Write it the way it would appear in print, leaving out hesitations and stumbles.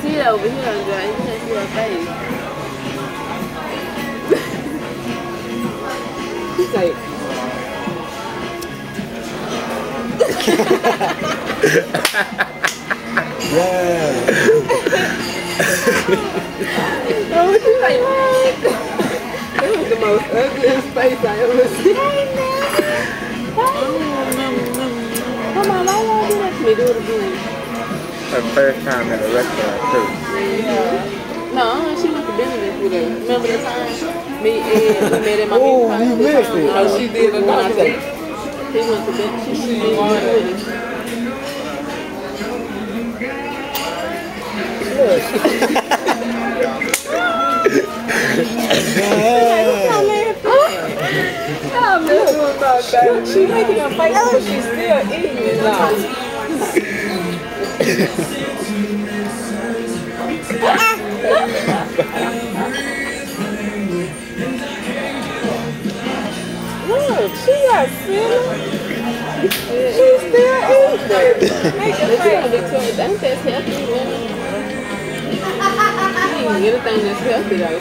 see it over here, girl. You can't see her face. She's like, yeah. oh, she's like, what? It was the most ugliest face I ever seen. Come on, why y'all do that to me? Do it again. Her first time at a restaurant too. Yeah. No, she went to business with her. Remember the time? Me and we met at my meeting. Oh, you missed it. No, she did a documentary. He went to business. She did with him. Look. She making her face, but she's still eating it now. Look, she got silly. She's still eating it. Make your face. That's healthy, man. Anything that's healthy, though.